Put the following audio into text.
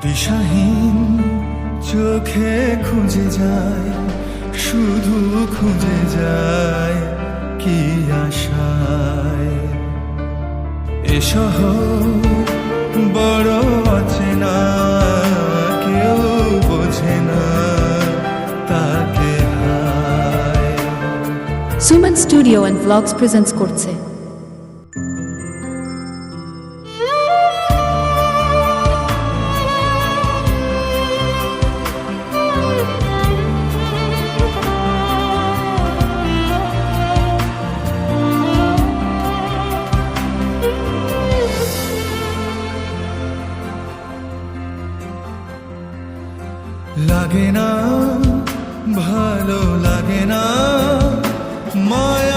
দিশাহীন চোখে খুঁজে যায়, শুধু খুঁজে যায় কি আশায়। এ শহর বড় অচেনা, কেউ বোঝে না তাকে হায়। Suman studio and blogs presents করছে লাগে না, ভালো লাগে না, মায়া